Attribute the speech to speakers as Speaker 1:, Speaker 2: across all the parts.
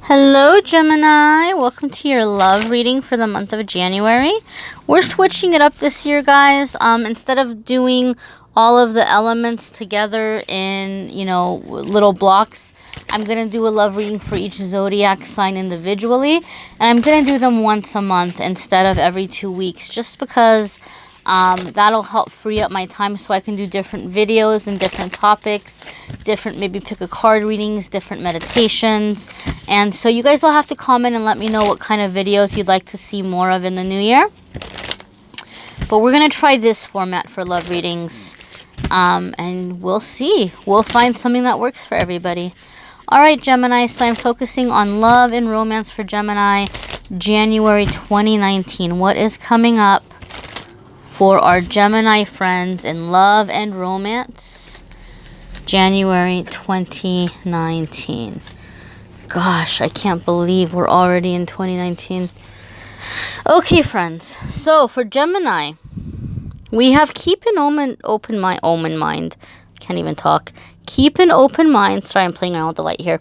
Speaker 1: Hello, Gemini. Welcome to your love reading for the month of January. We're switching it up this year, guys. Instead of doing all of the elements together in, little blocks, I'm going to do a love reading for each zodiac sign individually. And I'm going to do them once a month instead of every 2 weeks, just because that'll help free up my time so I can do different videos and different topics, maybe pick a card readings, different meditations. And so you guys will have to comment and let me know what kind of videos you'd like to see more of in the new year. But we're going to try this format for love readings. And we'll see. We'll find something that works for everybody. All right, Gemini. So I'm focusing on love and romance for Gemini, January 2019. What is coming up for our Gemini friends in love and romance, January 2019. Gosh, I can't believe we're already in 2019. Okay, friends. So for Gemini, we have keep an open mind. Can't even talk. Keep an open mind. Sorry, I'm playing around with the light here.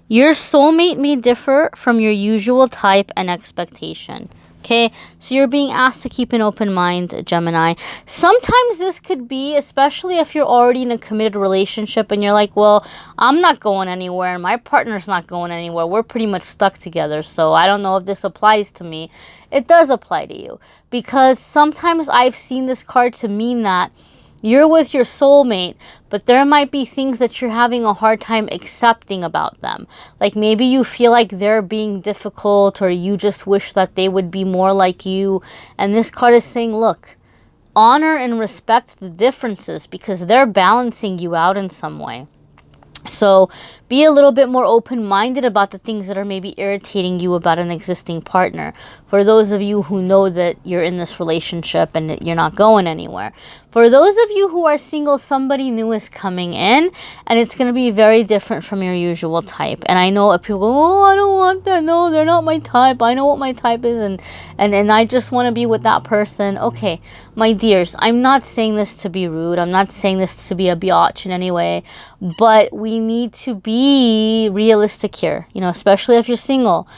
Speaker 1: Your soulmate may differ from your usual type and expectation. Okay, so you're being asked to keep an open mind, Gemini. Sometimes this could be, especially if you're already in a committed relationship and you're like, well, I'm not going anywhere and my partner's not going anywhere. We're pretty much stuck together. So I don't know if this applies to me. It does apply to you, because sometimes I've seen this card to mean that you're with your soulmate, but there might be things that you're having a hard time accepting about them. Like maybe you feel like they're being difficult, or you just wish that they would be more like you. And this card is saying, look, honor and respect the differences, because they're balancing you out in some way. So be a little bit more open-minded about the things that are maybe irritating you about an existing partner. For those of you who know that you're in this relationship and that you're not going anywhere. For those of you who are single, somebody new is coming in, and it's going to be very different from your usual type. And I know people go, oh, I don't want that. No, they're not my type. I know what my type is, and I just want to be with that person. Okay, my dears, I'm not saying this to be rude. I'm not saying this to be a biatch in any way, but we need to be realistic here, especially if you're single.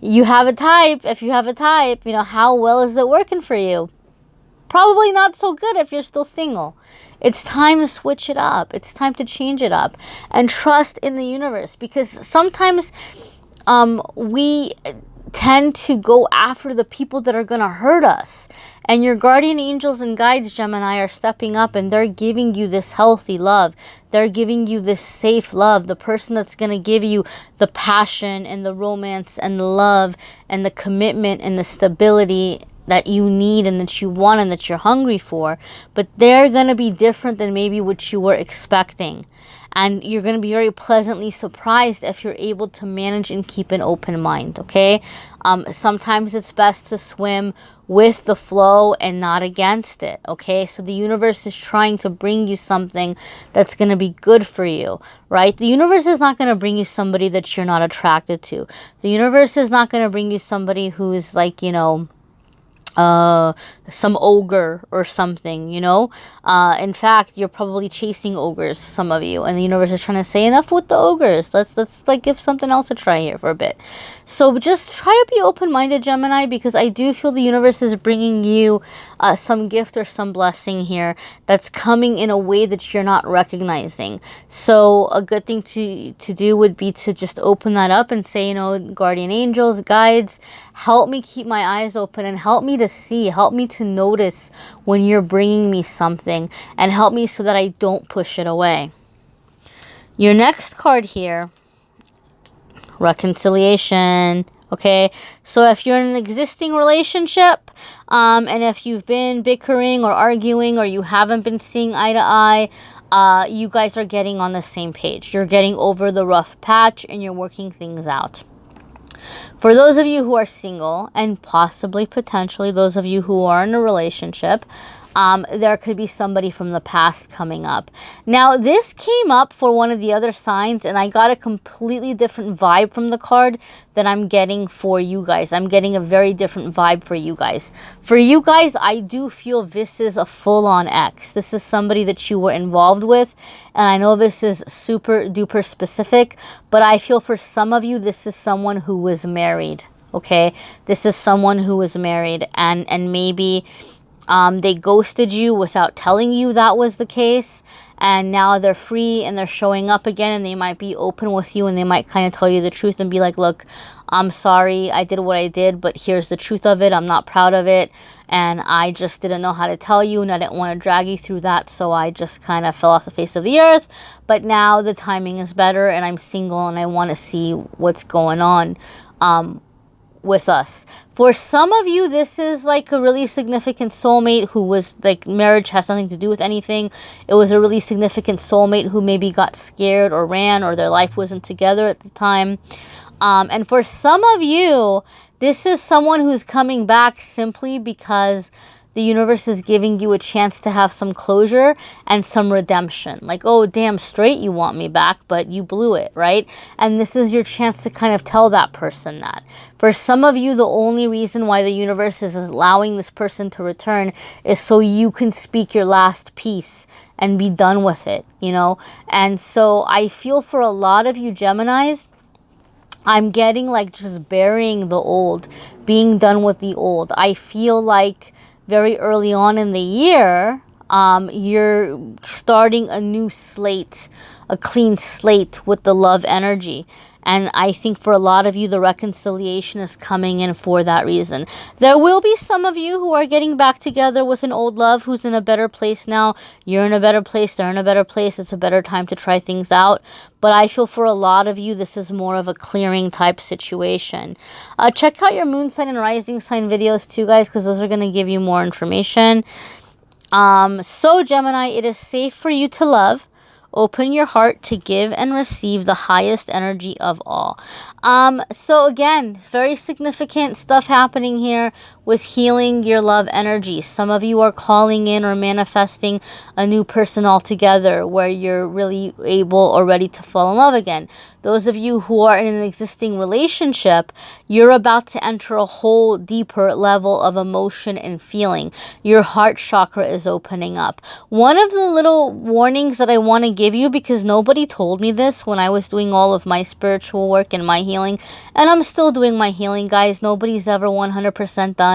Speaker 1: You have a type. If you have a type, how well is it working for you? Probably not so good if you're still single. It's time to switch it up. It's time to change it up and trust in the universe, because sometimes we tend to go after the people that are going to hurt us. And your guardian angels and guides, Gemini, are stepping up, and they're giving you this healthy love. They're giving you this safe love. The person that's going to give you the passion and the romance and the love and the commitment and the stability that you need and that you want and that you're hungry for. But they're going to be different than maybe what you were expecting. And you're going to be very pleasantly surprised if you're able to manage and keep an open mind, okay? Sometimes it's best to swim with the flow and not against it, okay? So the universe is trying to bring you something that's going to be good for you, right? The universe is not going to bring you somebody that you're not attracted to. The universe is not going to bring you somebody who is like, some ogre or something, in fact, you're probably chasing ogres, some of you, and the universe is trying to say, enough with the ogres, let's like give something else a try here for a bit. So just try to be open-minded, Gemini, because I do feel the universe is bringing you some gift or some blessing here that's coming in a way that you're not recognizing. So a good thing to do would be to just open that up and say, guardian angels, guides, help me keep my eyes open and help me to see, help me to notice when you're bringing me something, and help me so that I don't push it away. Your next card here, reconciliation. Okay, so if you're in an existing relationship, and if you've been bickering or arguing, or you haven't been seeing eye to eye, you guys are getting on the same page. You're getting over the rough patch and you're working things out. For those of you who are single, and possibly potentially those of you who are in a relationship, there could be somebody from the past coming up. Now, this came up for one of the other signs, and I got a completely different vibe from the card that I'm getting for you guys. I'm getting a very different vibe for you guys. For you guys, I do feel this is a full-on ex. This is somebody that you were involved with, and I know this is super duper specific, but I feel for some of you, this is someone who was married, okay? This is someone who was married, and maybe they ghosted you without telling you that was the case, and now they're free and they're showing up again, and they might be open with you, and they might kind of tell you the truth and be like, look, I'm sorry, I did what I did, but here's the truth of it. I'm not proud of it, and I just didn't know how to tell you, and I didn't want to drag you through that, so I just kind of fell off the face of the earth. But now the timing is better, and I'm single, and I want to see what's going on with us. For some of you, this is like a really significant soulmate who was like, marriage has nothing to do with anything. It was a really significant soulmate who maybe got scared or ran, or their life wasn't together at the time. And for some of you, this is someone who's coming back simply because the universe is giving you a chance to have some closure and some redemption. Like, oh, damn straight you want me back, but you blew it, right? And this is your chance to kind of tell that person that. For some of you, the only reason why the universe is allowing this person to return is so you can speak your last piece and be done with it, you know? And so I feel for a lot of you Geminis, I'm getting like just burying the old, being done with the old. I feel like very early on in the year, you're starting a new slate, a clean slate with the love energy. And I think for a lot of you, the reconciliation is coming in for that reason. There will be some of you who are getting back together with an old love who's in a better place now. You're in a better place. They're in a better place. It's a better time to try things out. But I feel for a lot of you, this is more of a clearing type situation. Check out your moon sign and rising sign videos too, guys, because those are going to give you more information. So Gemini, it is safe for you to love. Open your heart to give and receive the highest energy of all. So again, very significant stuff happening here with healing your love energy. Some of you are calling in or manifesting a new person altogether where you're really able or ready to fall in love again. Those of you who are in an existing relationship, you're about to enter a whole deeper level of emotion and feeling. Your heart chakra is opening up. One of the little warnings that I want to give you, because nobody told me this when I was doing all of my spiritual work and my healing, and I'm still doing my healing, guys. Nobody's ever 100% done.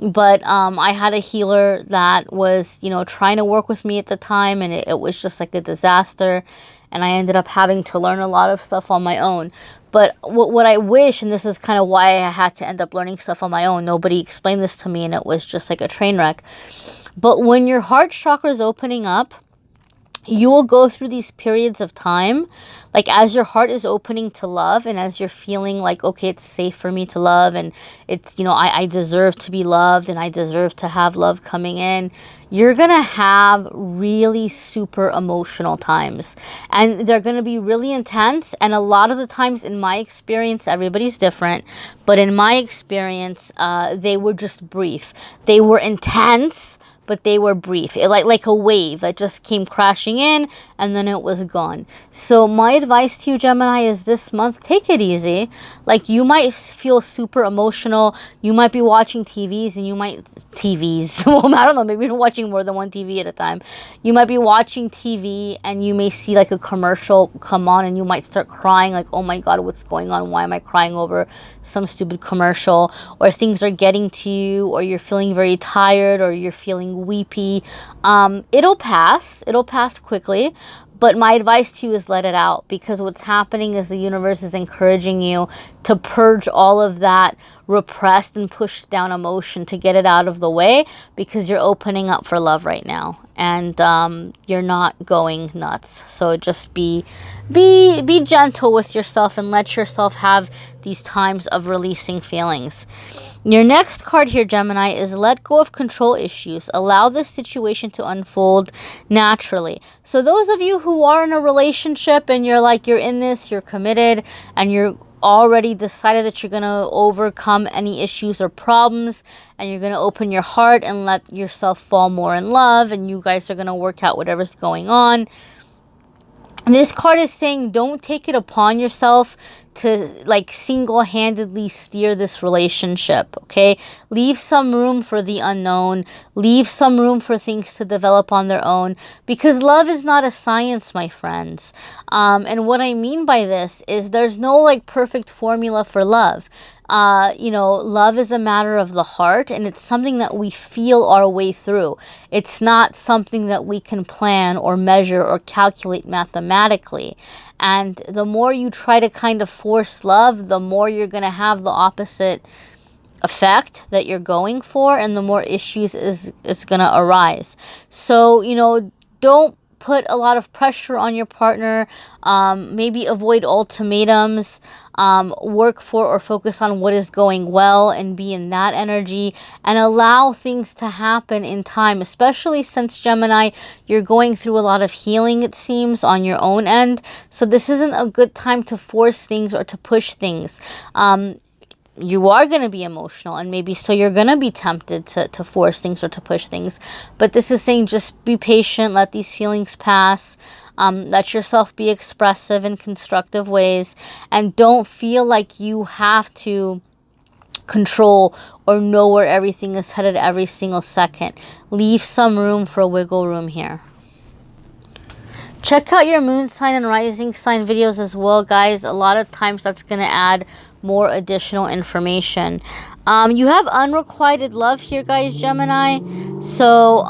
Speaker 1: But I had a healer that was, you know, trying to work with me at the time, and it was just like a disaster. And I ended up having to learn a lot of stuff on my own. But what I wish, and this is kind of why I had to end up learning stuff on my own, nobody explained this to me, and it was just like a train wreck. But when your heart chakra is opening up, you will go through these periods of time, like as your heart is opening to love, and as you're feeling like, okay, it's safe for me to love, and it's, you know, I deserve to be loved, and I deserve to have love coming in. You're going to have really super emotional times, and they're going to be really intense. And a lot of the times, in my experience, everybody's different, but in my experience, they were just brief. They were intense, but they were brief, like a wave that just came crashing in and then it was gone. So my advice to you, Gemini, is this month, take it easy. Like, you might feel super emotional. You might be watching TVs, and you might, well, I don't know, maybe you're watching more than one TV at a time. You might be watching TV and you may see like a commercial come on, and you might start crying like, oh my God, what's going on? Why am I crying over some stupid commercial? Or things are getting to you, or you're feeling very tired, or you're feeling weepy. It'll pass quickly, but my advice to you is let it out, because what's happening is the universe is encouraging you to purge all of that repressed and pushed down emotion, to get it out of the way, because you're opening up for love right now, and you're not going nuts. So just be gentle with yourself and let yourself have these times of releasing feelings. Your next card here, Gemini, is let go of control issues. Allow this situation to unfold naturally. So those of you who are in a relationship and you're like, you're in this, you're committed, and you're already decided that you're going to overcome any issues or problems, and you're going to open your heart and let yourself fall more in love, and you guys are going to work out whatever's going on. This card is saying don't take it upon yourself to like single-handedly steer this relationship, okay? Leave some room for the unknown. Leave some room for things to develop on their own, because love is not a science, my friends. And what I mean by this is there's no like perfect formula for love. Love is a matter of the heart, and it's something that we feel our way through. It's not something that we can plan or measure or calculate mathematically. And the more you try to kind of force love, the more you're going to have the opposite effect that you're going for, and the more issues is going to arise. So, don't put a lot of pressure on your partner. Maybe avoid ultimatums. Work for or focus on what is going well and be in that energy, and allow things to happen in time, especially since Gemini, you're going through a lot of healing, it seems, on your own end. So this isn't a good time to force things or to push things. You are going to be emotional, and maybe so you're going to be tempted to force things or to push things. But this is saying just be patient, let these feelings pass, let yourself be expressive in constructive ways, and don't feel like you have to control or know where everything is headed every single second. Leave some room for wiggle room here. Check out your moon sign and rising sign videos as well, guys. A lot of times that's going to add more additional information. You have unrequited love here, guys, Gemini. So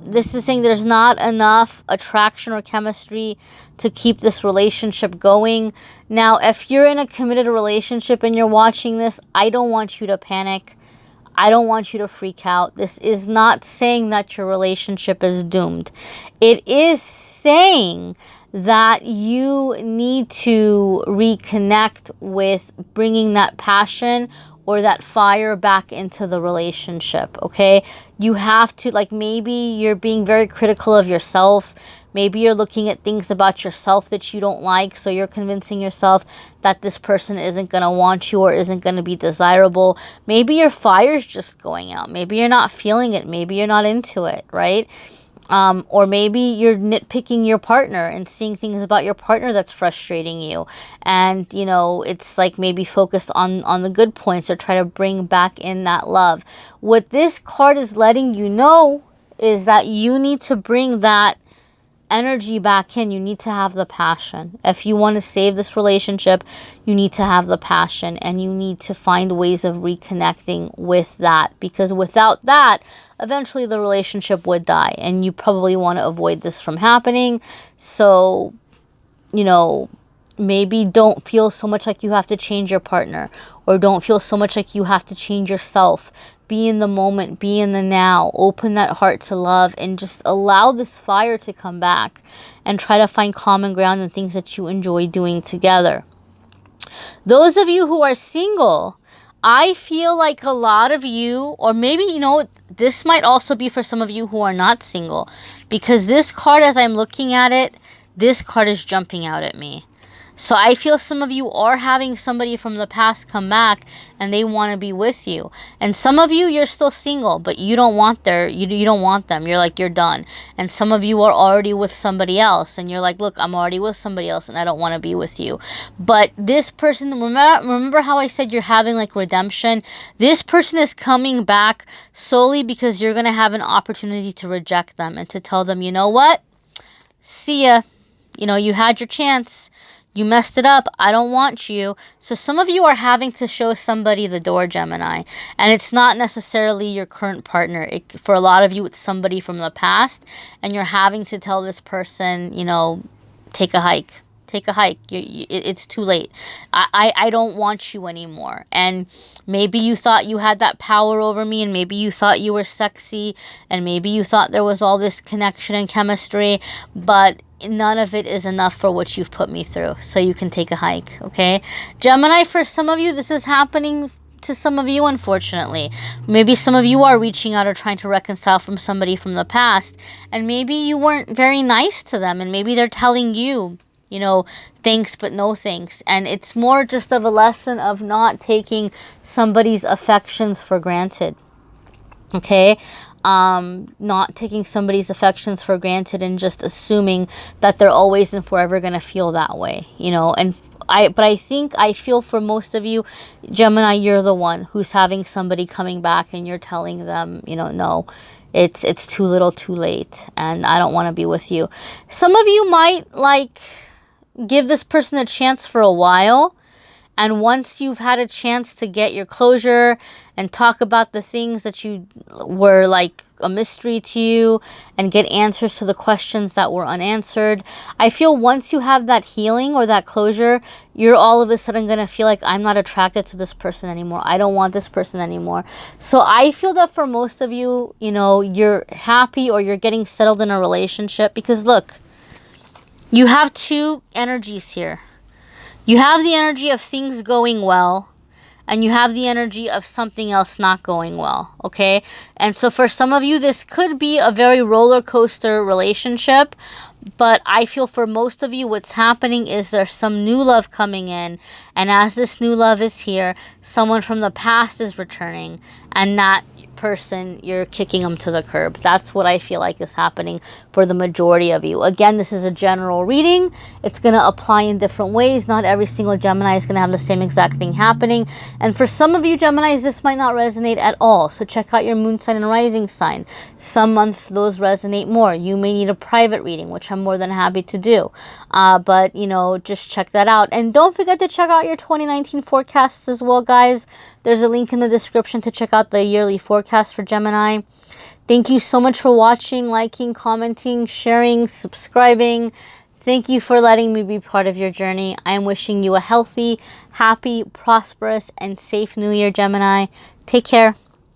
Speaker 1: this is saying there's not enough attraction or chemistry to keep this relationship going. Now, if you're in a committed relationship and you're watching this, I don't want you to panic. I don't want you to freak out. This is not saying that your relationship is doomed. It is saying that you need to reconnect with bringing that passion or that fire back into the relationship, okay? You have to, like, maybe you're being very critical of yourself. Maybe you're looking at things about yourself that you don't like, so you're convincing yourself that this person isn't going to want you or isn't going to be desirable. Maybe your fire's just going out. Maybe you're not feeling it. Maybe you're not into it, right? Or maybe you're nitpicking your partner and seeing things about your partner that's frustrating you. And, it's like maybe focus on the good points or try to bring back in that love. What this card is letting you know is that you need to bring that energy back in. You need to have the passion. If you want to save this relationship, you need to have the passion, and you need to find ways of reconnecting with that, because without that, eventually the relationship would die, and you probably want to avoid this from happening. So, maybe don't feel so much like you have to change your partner, or don't feel so much like you have to change yourself. Be in the moment, be in the now, open that heart to love, and just allow this fire to come back, and try to find common ground and things that you enjoy doing together. Those of you who are single, I feel like a lot of you, or maybe, this might also be for some of you who are not single, because this card, as I'm looking at it, this card is jumping out at me. So I feel some of you are having somebody from the past come back and they want to be with you. And some of you, you're still single, but you don't want you don't want them. You're like, you're done. And some of you are already with somebody else and you're like, look, I'm already with somebody else and I don't want to be with you. But this person, remember how I said you're having like redemption? This person is coming back solely because you're going to have an opportunity to reject them and to tell them, you know what? See ya. You had your chance. You messed it up. I don't want you. So some of you are having to show somebody the door, Gemini. And it's not necessarily your current partner. For a lot of you, it's somebody from the past. And you're having to tell this person, take a hike. Take a hike. It's too late. I don't want you anymore. And maybe you thought you had that power over me, and maybe you thought you were sexy, and maybe you thought there was all this connection and chemistry, but none of it is enough for what you've put me through. So you can take a hike, okay? Gemini, for some of you, this is happening to some of you, unfortunately. Maybe some of you are reaching out or trying to reconcile from somebody from the past, and maybe you weren't very nice to them, and maybe they're telling you, you know, thanks but no thanks. And it's more just of a lesson of not taking somebody's affections for granted. Okay? Not taking somebody's affections for granted and just assuming that they're always and forever going to feel that way, you know. And I feel for most of you, Gemini, you're the one who's having somebody coming back and you're telling them, you know, no, it's too little too late and I don't want to be with you. Some of you might like give this person a chance for a while. And once you've had a chance to get your closure and talk about the things that you were like a mystery to you and get answers to the questions that were unanswered, I feel once you have that healing or that closure, you're all of a sudden going to feel like, I'm not attracted to this person anymore. I don't want this person anymore. So I feel that for most of you, you know, you're happy or you're getting settled in a relationship because look, you have two energies here. You have the energy of things going well, and you have the energy of something else not going well, okay? And so for some of you, this could be a very roller coaster relationship, but I feel for most of you, what's happening is there's some new love coming in, and as this new love is here, someone from the past is returning, and that person, you're kicking them to the curb. That's what I feel like is happening for the majority of you. Again, this is a general reading. It's going to apply in different ways. Not every single Gemini is going to have the same exact thing happening. And for some of you Geminis, this might not resonate at all. So check out your moon sign and rising sign. Some months those resonate more. You may need a private reading, which I'm more than happy to do. But, you know, just check that out. And don't forget to check out your 2019 forecasts as well, guys. There's a link in the description to check out the yearly forecast for Gemini. Thank you so much for watching, liking, commenting, sharing, subscribing. Thank you for letting me be part of your journey. I am wishing you a healthy, happy, prosperous, and safe New Year, Gemini. Take care.